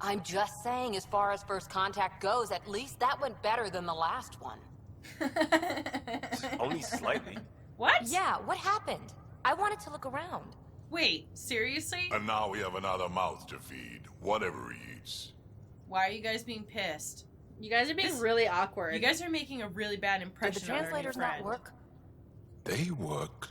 I'm just saying, as far as first contact goes, at least that went better than the last one. Only slightly. What? Yeah, what happened? I wanted to look around. Wait, seriously? And now we have another mouth to feed, whatever he eats. Why are you guys being pissed? You guys are being really awkward. You guys are making a really bad Did impression the translators on our new not friend. work? They work.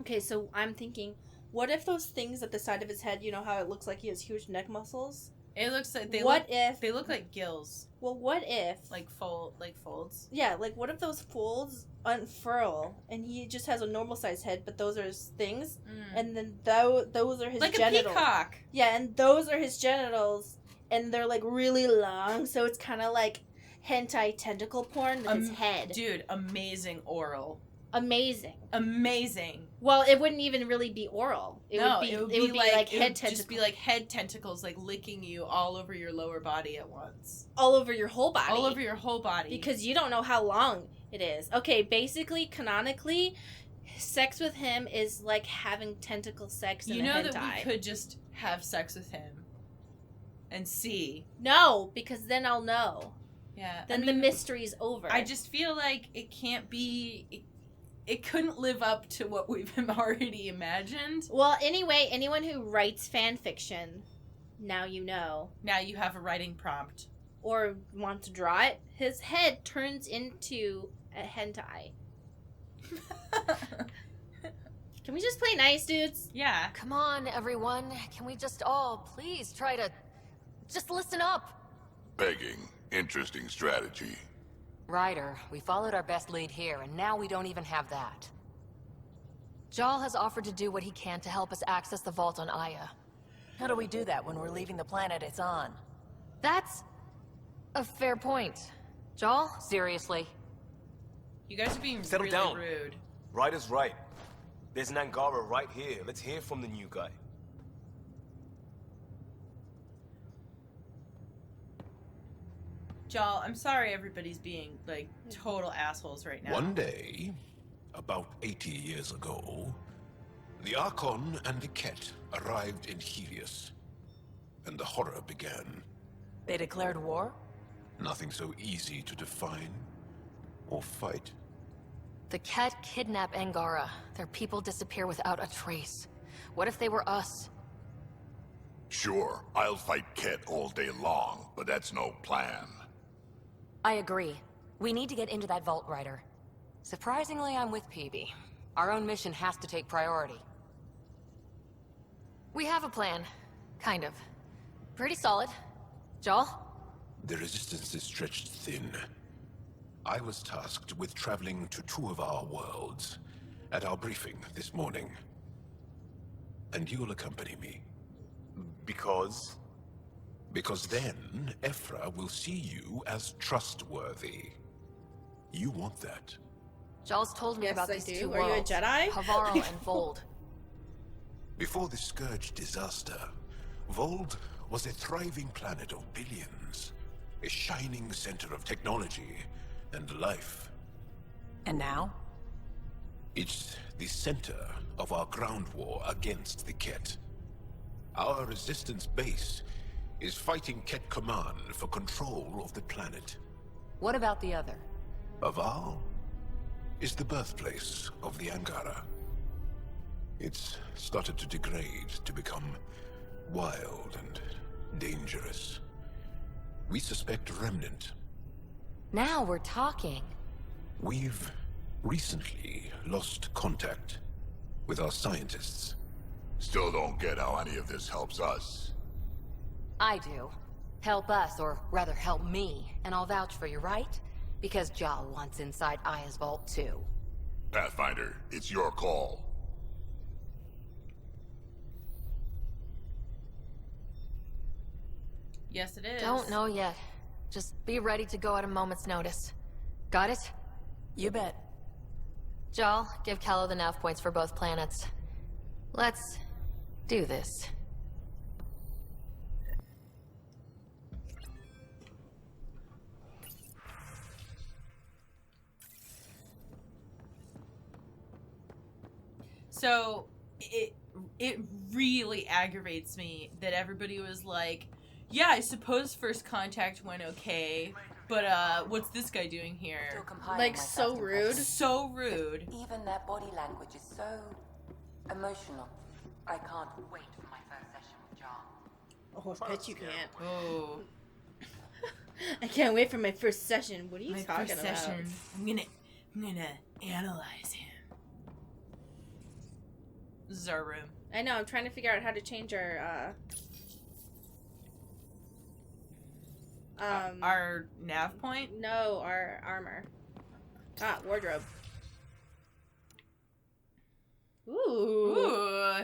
Okay, so I'm thinking, what if those things at the side of his head, you know how it looks like he has huge neck muscles? It looks like they look like gills, Well, what if... like folds. Yeah, like what if those folds unfurl and he just has a normal sized head, but those are his things, and then those are his like genitals. a peacock. Yeah, and those are his genitals, and they're like really long, so it's kind of like hentai tentacle porn with his head. Dude, amazing oral. Amazing. Amazing. Well, it wouldn't even really be oral. It would be like head tentacles. Just be like head tentacles, like licking you all over your lower body at once. All over your whole body. All over your whole body. Because you don't know how long it is. Okay, basically, canonically, sex with him is like having tentacle sex in a hentai. You know that we could just have sex with him and see. No, because then I'll know. Yeah. Then the mystery's over. I just feel like it can't be... It couldn't live up to what we've already imagined. Well, anyway, anyone who writes fan fiction, now you know. Now you have a writing prompt. Or want to draw it, his head turns into a hentai. Can we just play nice, dudes? Yeah. Come on, everyone. Can we just all please try to just listen up? Begging. Interesting strategy. Ryder, we followed our best lead here, and now we don't even have that. Jal has offered to do what he can to help us access the vault on Aya. How do we do that when we're leaving the planet it's on? That's a fair point. Jal, seriously. You guys are being Settle really down. rude. Ryder's right. There's an Angara right here. Let's hear from the new guy. Jal, I'm sorry everybody's being, like, total assholes right now. One day, about 80 years ago, the Archon and the Ket arrived in Helios, and the horror began. They declared war? Nothing so easy to define or fight. The Ket kidnap Angara. Their people disappear without a trace. What if they were us? Sure, I'll fight Ket all day long, but that's no plan. I agree. We need to get into that vault, Ryder. Surprisingly, I'm with PB. Our own mission has to take priority. We have a plan. Kind of. Pretty solid. Jal? The resistance is stretched thin. I was tasked with traveling to two of our worlds at our briefing this morning. And you'll accompany me. Because? Because then, Ephra will see you as trustworthy. You want that. Jal's told me Yes, about I these do. two Are you a worlds. Jedi? Havaro and Vold. Before the Scourge disaster, Vold was a thriving planet of billions. A shining center of technology and life. And now? It's the center of our ground war against the Ket. Our resistance base is fighting Ket Command for control of the planet. What about the other? Aval is the birthplace of the Angara. It's started to degrade, to become wild and dangerous. We suspect Remnant. Now we're talking. We've recently lost contact with our scientists. Still don't get how any of this helps us. I do. Help us, or rather help me, and I'll vouch for you, right? Because Jal wants inside Aya's vault too. Pathfinder, it's your call. Yes, it is. Don't know yet. Just be ready to go at a moment's notice. Got it? You bet. Jal, give Kello the nav points for both planets. Let's do this. So, it really aggravates me that everybody was like, yeah, I suppose first contact went okay, but what's this guy doing Still here? compiling Like, my so first rude. impressions. So rude. Even their body language is so emotional. I can't wait for my first session with John. Oh, I bet you can't. Oh, I can't wait for my first session. What are you my talking first about? session. I'm gonna analyze him. This is our room. I know, I'm trying to figure out how to change Our nav point? no, our armor. Ah, wardrobe. Ooh. Ooh.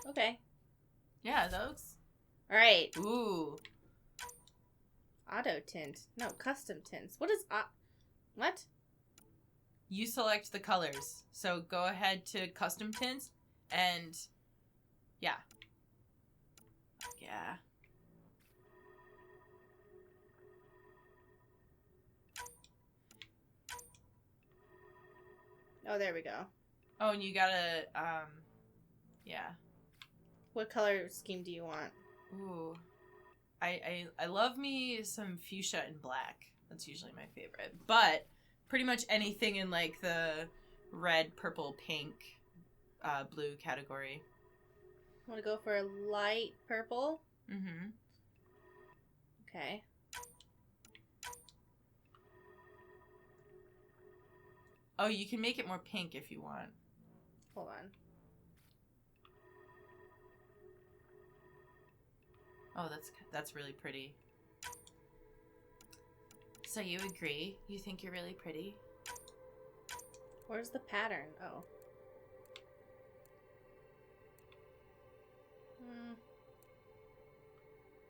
Okay. Yeah, that looks. Alright. Ooh. Auto tint. No, custom tints. What is what? You select the colors. So go ahead to custom tints and yeah. Yeah. Oh, there we go. Oh, and you gotta yeah. What color scheme do you want? Ooh. I love me some fuchsia and black. That's usually my favorite. But pretty much anything in like the red, purple, pink, blue category. I want to go for a light purple. Mm-hmm. Okay. Oh, you can make it more pink if you want. Hold on. Oh, that's really pretty. So you agree? You think you're really pretty? Where's the pattern? Oh.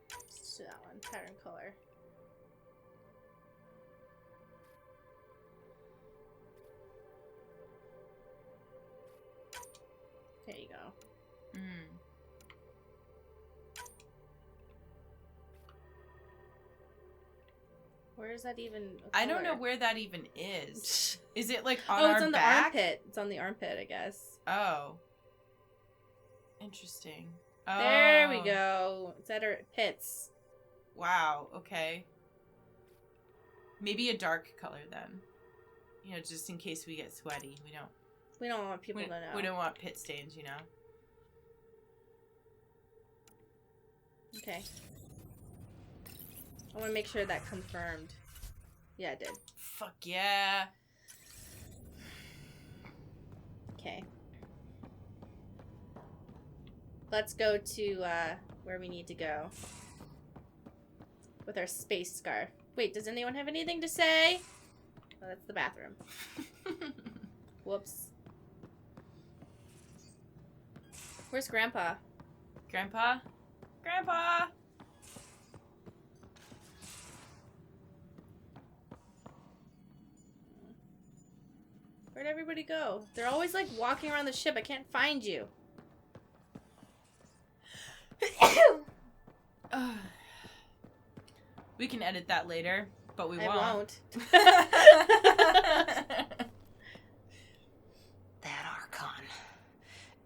Let's do that one. Pattern color. There you go. Mm. Where is that even? I don't know where that even is. Is it like on Oh, our it's on back? the armpit. It's on the armpit, I guess. Oh. Interesting. Oh. There we go. It's at our pits. Wow, okay. Maybe a dark color then. You know, just in case we get sweaty. We don't want people to know. We don't want pit stains, you know. Okay. I want to make sure that confirmed. Yeah, it did. Fuck yeah. Okay. Let's go to where we need to go. With our space scarf. Wait, does anyone have anything to say? Oh, that's the bathroom. Whoops. Where's Grandpa? Grandpa? Grandpa! Where'd everybody go? They're always like walking around the ship. I can't find you. We can edit that later, but we I won't. That Archon.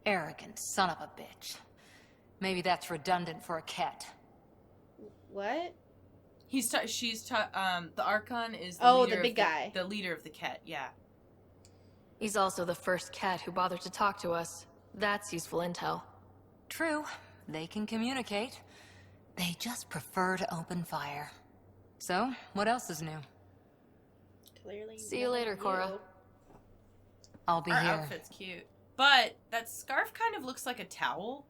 Arrogant son of a bitch. Maybe that's redundant for a cat. What? The Archon is the Oh, leader the big guy. The leader of the Ket, yeah. He's also the first cat who bothered to talk to us. That's useful intel. True. They can communicate. They just prefer to open fire. So, what else is new? Clearly. See you later, Cora. I'll be Our here. outfit's cute. But that scarf kind of looks like a towel.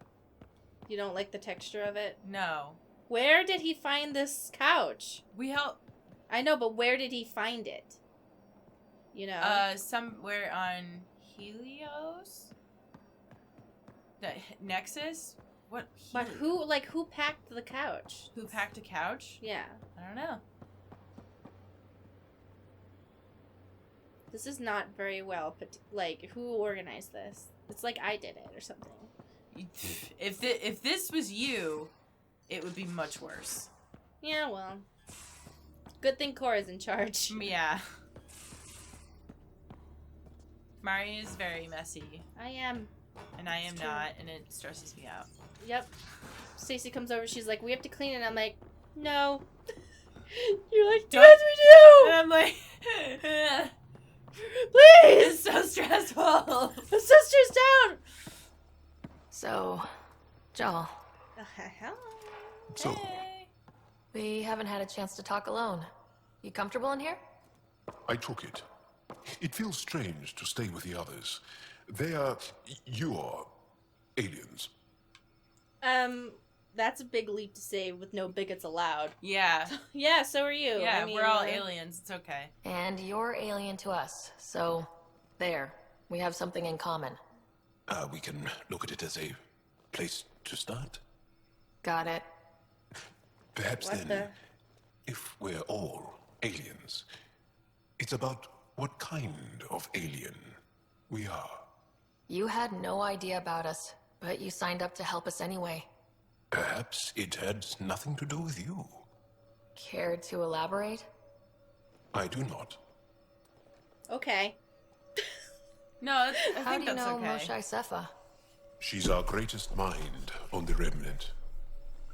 You don't like the texture of it? No. Where did he find this couch? We help I know, but where did he find it? You know? somewhere on Helios? The Nexus? What? But Helios? who packed the couch? Who packed a couch? Yeah. I don't know. This is not very well put. Like, who organized this? It's like I did it or something. If this was you, it would be much worse. Yeah, well. Good thing Cora's in charge. Yeah. Mari is very messy, I am. and I am It's true. not, and it stresses me out. Yep. Stacy comes over. She's like, "We have to clean it." I'm like, "No." You're like, "Yes, we And do." I'm like, Please. it's so stressful. I'm so stressed out. So, Joel, So, Hey. we haven't had a chance to talk alone. You comfortable in here? I took it. It feels strange to stay with the others. They are... you are... aliens. That's a big leap to say with no bigots allowed. Yeah, Yeah, so are you. yeah, I mean, we're all aliens. It's okay. And you're alien to us, so there. We have something in common. We can look at it as a place to start. Got it. Perhaps What then, the- if we're all aliens, it's about what kind of alien we are. You had no idea about us, but you signed up to help us anyway. Perhaps it had nothing to do with you. Care to elaborate? I do not. Okay. No, I How think do you that's know okay. Moshae Sefa? She's our greatest mind on the Remnant.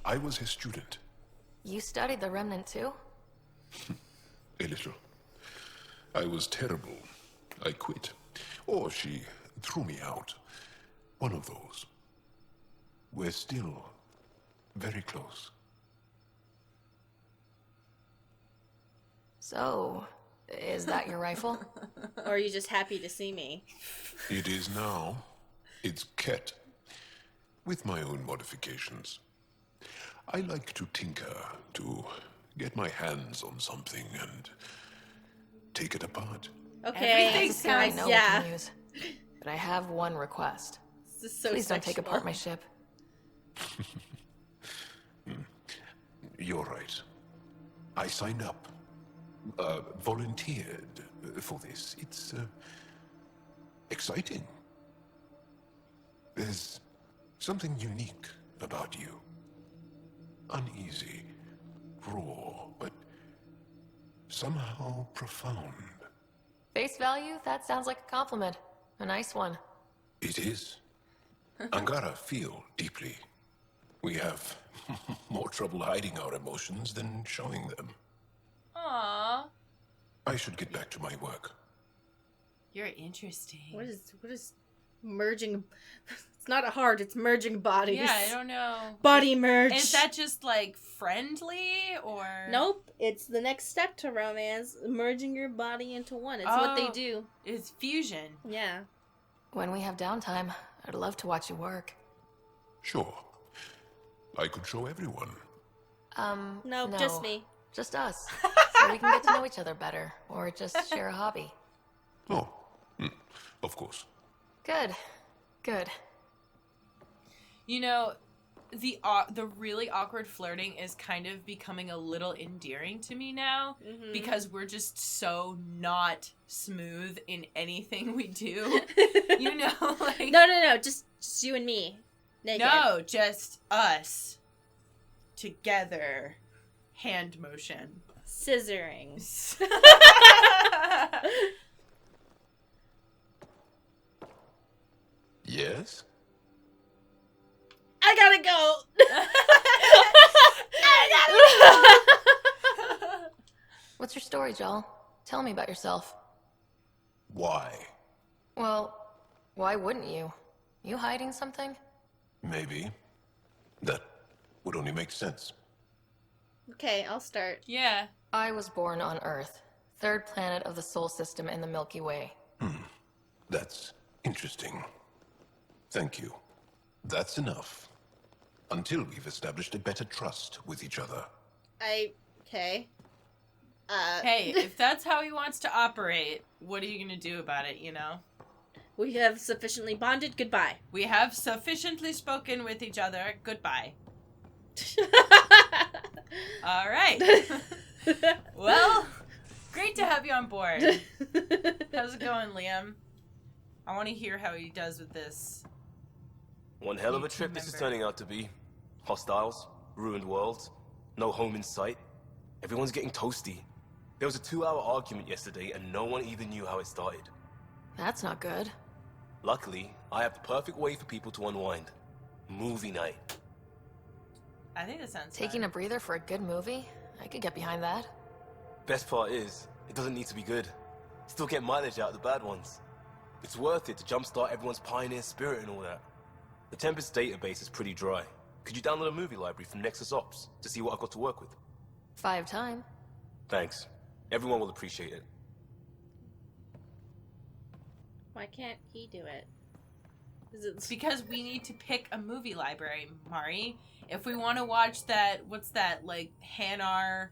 I was her student. You studied the Remnant too? A little. I was terrible. I quit. Or she threw me out. One of those. We're still very close. So, is that your rifle? Or are you just happy to see me? It is now. It's Ket. With my own modifications. I like to tinker, to get my hands on something and take it apart. Okay. Everything That's a skill I sounds- know yeah. we can use. But I have one request. This is so Please don't take sexual. apart my ship. You're right. I signed up. Volunteered for this. It's exciting. There's something unique about you. Uneasy, raw, but somehow profound. Face value? That sounds like a compliment. A nice one. It is. Angara feel deeply. We have more trouble hiding our emotions than showing them. Aww, I should get back to my work. you're interesting. What is merging? It's not a heart. It's merging bodies. Yeah, I don't know. Body merge. Is that just like friendly or? Nope. It's the next step to romance. Merging your body into one. It's what they Oh. do. It's fusion. Yeah. When we have downtime, I'd love to watch you work. Sure. I could show everyone. No, just me. Just us. So we can get to know each other better, or just share a hobby. Oh, of course. Good. Good. You know, the really awkward flirting is kind of becoming a little endearing to me now because we're just so not smooth in anything we do. You know, like No. Just you and me. Naked. no, just us together, hand motion. Scissoring. Yes? I gotta go. What's your story, Joel? Tell me about yourself. Why? Well, why wouldn't you? You hiding something? Maybe. That would only make sense. Okay, I'll start. Yeah. I was born on Earth, third planet of the Sol system in the Milky Way. That's interesting. Thank you. That's enough. Until we've established a better trust with each other. Okay. Hey, if that's how he wants to operate, what are you gonna do about it, you know? We have sufficiently bonded. Goodbye. We have sufficiently spoken with each other. Goodbye. All right. Well, great to have you on board. How's it going, Liam? I want to hear how he does with this. One hell of a Team trip this is member. turning out to be. Hostiles, ruined worlds, no home in sight. Everyone's getting toasty. There was a 2-hour argument yesterday and no one even knew how it started. That's not good. Luckily, I have the perfect way for people to unwind. Movie night. I think that sounds Taking fun. a breather for a good movie? I could get behind that. Best part is, it doesn't need to be good. Still get mileage out of the bad ones. It's worth it to jumpstart everyone's pioneer spirit and all that. The Tempest database is pretty dry. Could you download a movie library from Nexus Ops to see what I've got to work with? 5 time. Thanks. Everyone will appreciate it. Why can't he do it? Is It's it because we need to pick a movie library, Mari. If we want to watch that, what's that, like, Hanar...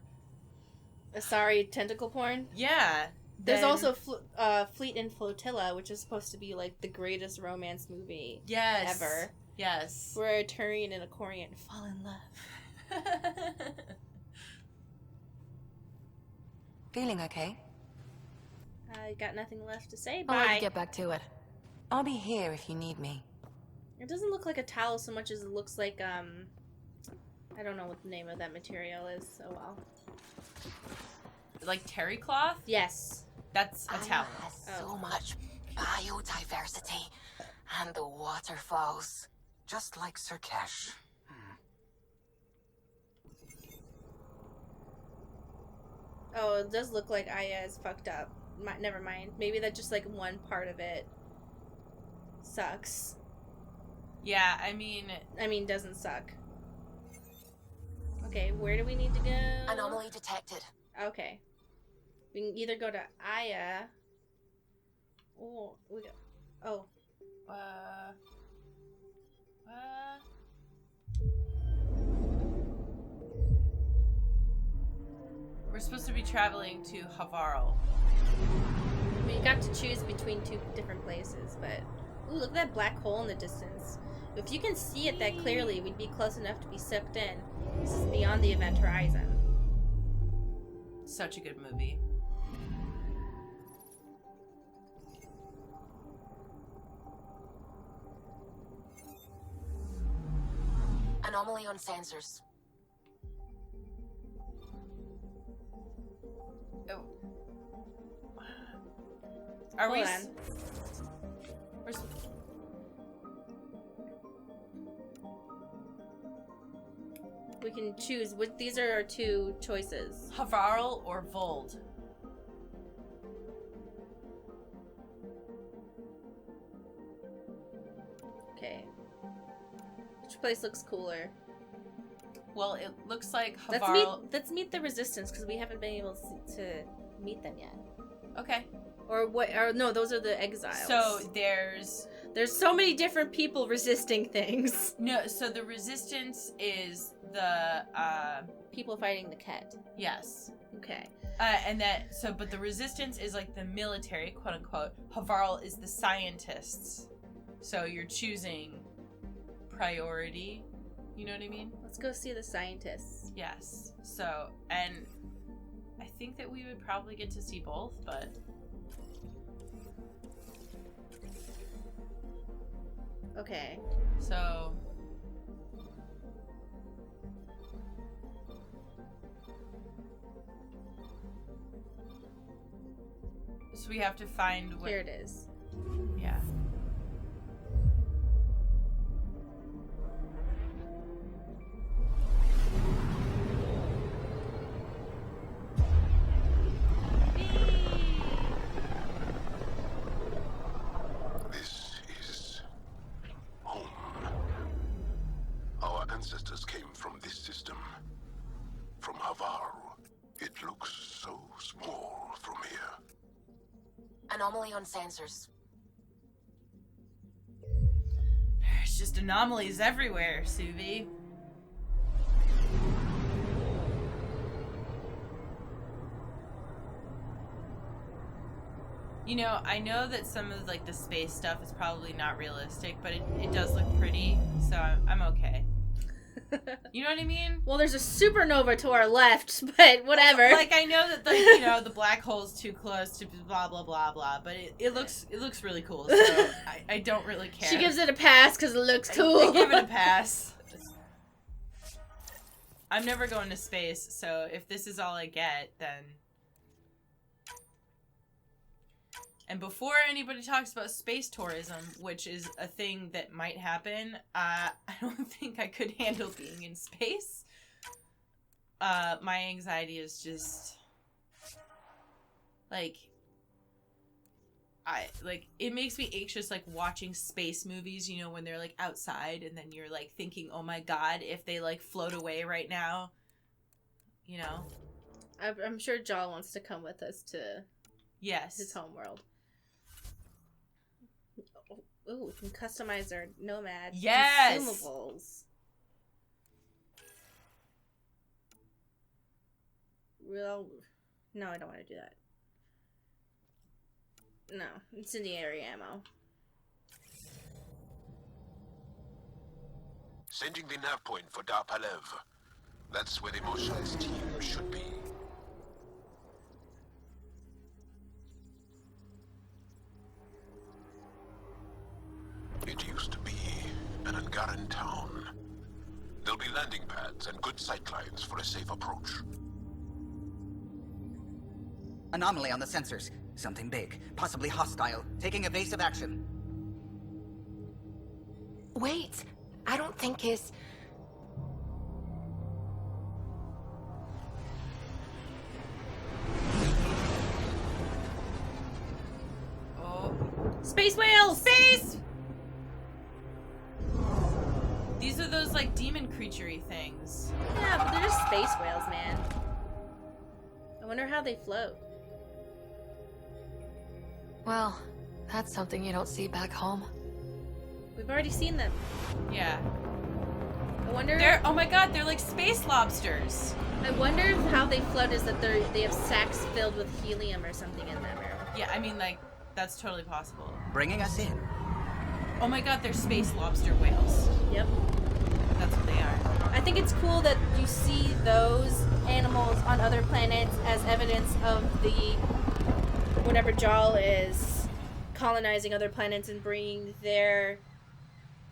Sorry, tentacle porn? Yeah. There's then- also Fleet and Flotilla, which is supposed to be like the greatest romance movie Yes. ever. Yes. Where a Turian and a Quarian fall in love. Feeling okay? I got nothing left to say. I'll let Bye. you get back to it. I'll be here if you need me. It doesn't look like a towel so much as it looks like I don't know what the name of that material is. Oh well. Like terry cloth? Yes. That's a towel. Has Oh. so much biodiversity and the waterfalls, just like Sirkesh. Oh, it does look like Aya is fucked up. Never mind. Maybe that's just like one part of it sucks. Yeah, I mean, Doesn't suck. Okay, where do we need to go? Anomaly detected. Okay. We can either go to Aya. Oh, we go. Oh, we're supposed to be traveling to Havarl. we got to choose between 2 different places, but ooh, look at that black hole in the distance. If you can see it that clearly, we'd be close enough to be sucked in. This is beyond the event horizon. Such a good movie. Anomaly on sensors. Oh. Are Hold we? on. We're s- We can choose. These are our 2 choices. Havarl or Vold? Okay. Which place looks cooler? Well, it looks like Let's Havarl. meet the resistance because we haven't been able to meet them yet. Okay. Or what? Or no, those are the exiles. So there's so many different people resisting things. no. So the resistance is the People fighting the Ket. yes. Okay. And that so, but the resistance is like the military, quote unquote. Havarl is the scientists. So you're choosing priority. You know what I mean? Let's go see the scientists. Yes. So, and I think that we would probably get to see both, but Okay. so we have to find what, Here it is. yeah. This is home. Our ancestors came from this system, from Havaru. It looks so small from here. Anomaly on sensors. There's just anomalies everywhere, Suvi. You know, I know that some of like the space stuff is probably not realistic, but it does look pretty, so I'm okay. You know what I mean? Well, there's a supernova to our left, but whatever. Like I know that the black hole's too close to blah blah blah blah, but it looks really cool. So I don't really care. She gives it a pass because it looks I cool. give it a pass. I'm never going to space, so if this is all I get, then. And before anybody talks about space tourism, which is a thing that might happen, I don't think I could handle being in space. My anxiety is just like it makes me anxious, like watching space movies, you know, when they're like outside and then you're like thinking, oh my god, if they like float away right now, you know. I'm sure Jaw wants to come with us to his home world. Ooh, we can customize our nomad consumables. Well, no, I don't want to do that. No, incendiary ammo. Sending the nav point for Dar Palev. That's where the Mosha's team should be. It used to be an Angaran town. There'll be landing pads and good sightlines for a safe approach. Anomaly on the sensors. Something big, possibly hostile, taking evasive action. Wait, I don't think his... Oh. Space whales! Space! These are those, like, demon creature-y things. Yeah, but they're just space whales, man. I wonder how they float. Well, that's something you don't see back home. We've already seen them. Yeah. I wonder... Oh my god, they're like space lobsters. I wonder if how they float is that they have sacks filled with helium or something in them. Yeah, I mean, like, that's totally possible. Bringing us in. Oh my god, they're space lobster whales. Yep. That's what they are. I think it's cool that you see those animals on other planets as evidence of the... whenever Jaal is colonizing other planets and bringing their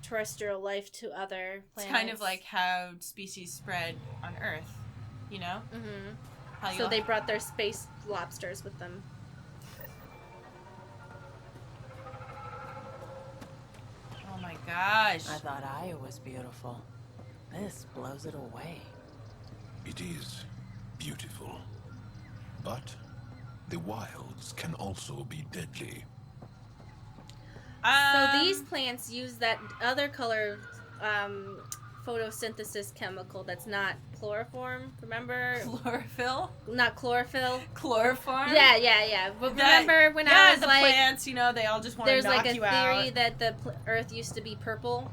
terrestrial life to other planets. It's kind of like how species spread on Earth, you know? Mm-hmm. So they brought their space lobsters with them. Oh my gosh. I thought Aya was beautiful. This blows it away. It is beautiful. But the wilds can also be deadly. So these plants use that other color photosynthesis chemical that's not chloroform, remember? Chlorophyll? Not chlorophyll. Chloroform? Yeah. But remember when I was the like... plants, you know, they all just want to knock you out. There's like a theory that the Earth used to be purple.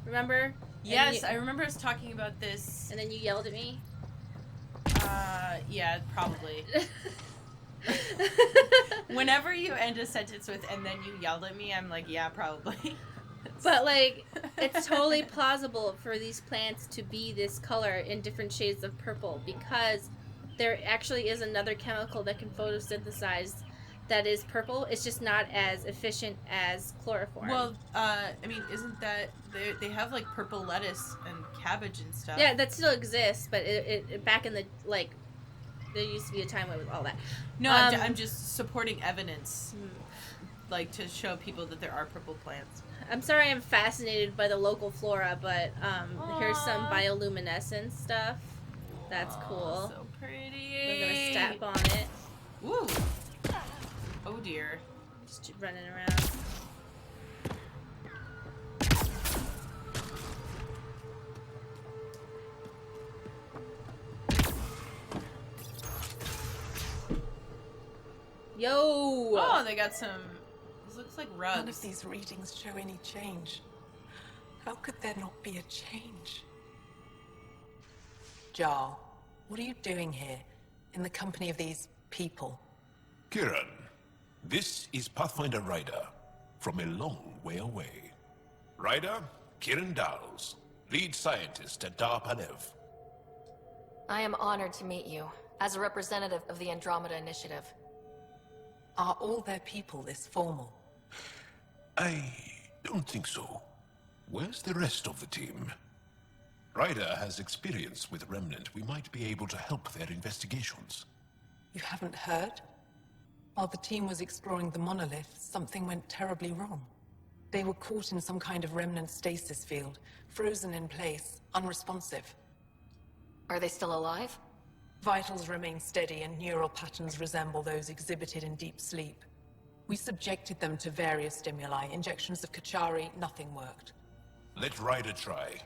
Remember? Yes, I remember us talking about this. And then you yelled at me? Yeah, probably. Whenever you end a sentence with "and then you yelled at me," I'm like, yeah, probably. But like, it's totally plausible for these plants to be this color in different shades of purple because there actually is another chemical that can photosynthesize that is purple. It's just not as efficient as chloroform. Well, I mean, isn't that they have like purple lettuce and cabbage and stuff? Yeah, that still exists, but it back in the like. There used to be a time when it was all that. No, I'm just supporting evidence, like to show people that there are purple plants. I'm sorry I'm fascinated by the local flora, but here's some bioluminescence stuff. That's cool. So pretty. We're gonna step on it. Woo! Oh dear. Just running around. Yo! Oh, they got some... This looks like rugs. None of these readings show any change. How could there not be a change? Jarl, what are you doing here, in the company of these people? Kiran, this is Pathfinder Ryder, from a long way away. Ryder, Kiran Dals, lead scientist at Dar Palev. I am honored to meet you, as a representative of the Andromeda Initiative. Are all their people this formal? I don't think so. Where's the rest of the team? Ryder has experience with Remnant. We might be able to help their investigations. You haven't heard? While the team was exploring the monolith, something went terribly wrong. They were caught in some kind of remnant stasis field, frozen in place, unresponsive. Are they still alive? Vitals remain steady and neural patterns resemble those exhibited in deep sleep. We subjected them to various stimuli, injections of Kachari, nothing worked. Let Ryder try.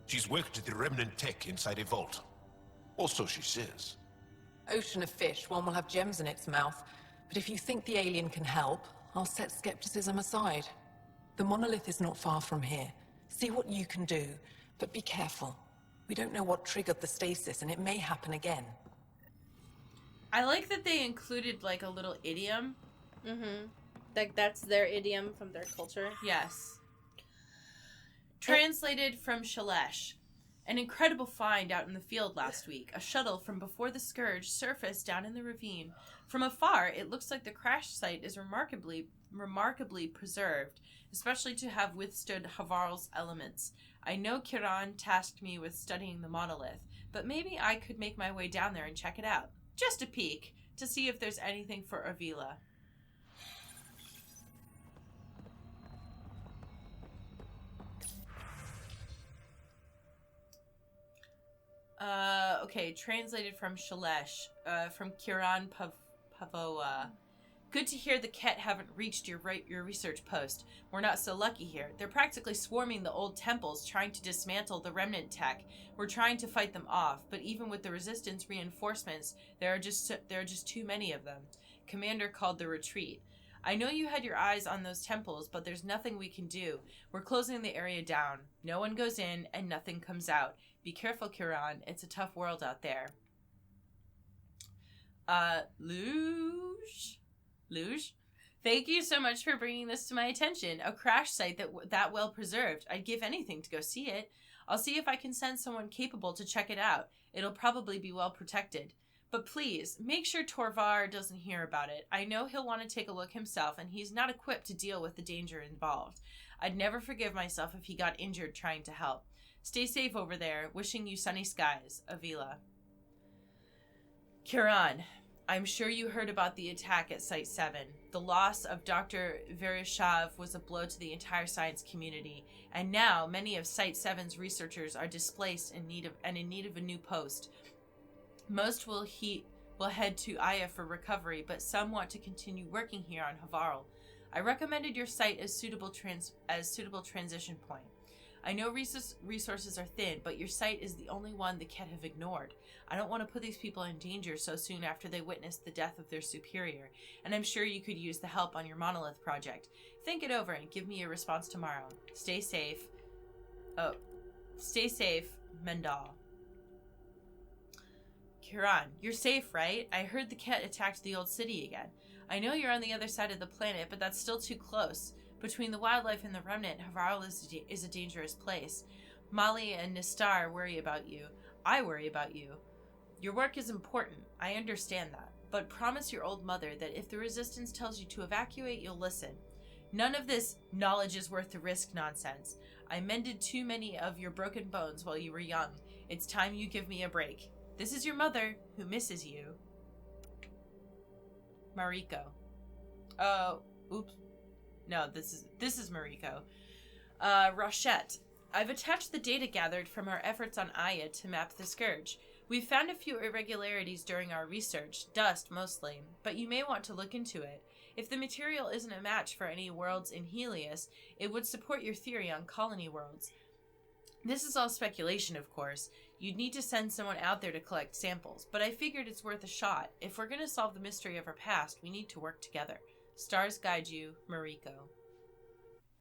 She's worked at the remnant tech inside a vault. Or so she says. Ocean of fish, one will have gems in its mouth. But if you think the alien can help, I'll set skepticism aside. The monolith is not far from here. See what you can do, but be careful. We don't know what triggered the stasis, and it may happen again. I like that they included, like, a little idiom. Mm-hmm. Like, that's their idiom from their culture. Yes. Translated from Shalesh. An incredible find out in the field last week. A shuttle from before the Scourge surfaced down in the ravine. From afar, it looks like the crash site is remarkably preserved, especially to have withstood Havarl's elements. I know Kiran tasked me with studying the monolith, but maybe I could make my way down there and check it out. Just a peek, to see if there's anything for Avila. Okay, translated from Shalesh, from Kiran Pavoa. Good to hear the Ket haven't reached your research post. We're not so lucky here. They're practically swarming the old temples, trying to dismantle the remnant tech. We're trying to fight them off, but even with the resistance reinforcements, there are just too many of them. Commander called the retreat. I know you had your eyes on those temples, but there's nothing we can do. We're closing the area down. No one goes in, and nothing comes out. Be careful, Kiran. It's a tough world out there. Luge? Thank you so much for bringing this to my attention. A crash site that well preserved. I'd give anything to go see it. I'll see if I can send someone capable to check it out. It'll probably be well protected. But please, make sure Torvar doesn't hear about it. I know he'll want to take a look himself, and he's not equipped to deal with the danger involved. I'd never forgive myself if he got injured trying to help. Stay safe over there. Wishing you sunny skies. Avila. Kiran, I'm sure you heard about the attack at Site 7. The loss of Dr. Vereshov was a blow to the entire science community, and now many of Site 7's researchers are displaced and in need of a new post. Most will head to Aya for recovery, but some want to continue working here on Havarl. I recommended your site as suitable transition point. I know resources are thin, but your site is the only one the Ket have ignored. I don't want to put these people in danger so soon after they witnessed the death of their superior, and I'm sure you could use the help on your monolith project. Think it over and give me a response tomorrow. Stay safe. Stay safe, Mendal. Kiran, you're safe, right? I heard the Ket attacked the old city again. I know you're on the other side of the planet, but that's still too close. Between the wildlife and the remnant, Havarl is a dangerous place. Mali and Nistar worry about you. I worry about you. Your work is important. I understand that. But promise your old mother that if the resistance tells you to evacuate, you'll listen. None of this knowledge is worth the risk nonsense. I mended too many of your broken bones while you were young. It's time you give me a break. This is your mother, who misses you. Mariko. Oops. No, this is Mariko. Rochette. I've attached the data gathered from our efforts on Aya to map the Scourge. We've found a few irregularities during our research, dust mostly, but you may want to look into it. If the material isn't a match for any worlds in Helios, it would support your theory on colony worlds. This is all speculation, of course. You'd need to send someone out there to collect samples, but I figured it's worth a shot. If we're going to solve the mystery of our past, we need to work together. Stars guide you, Mariko.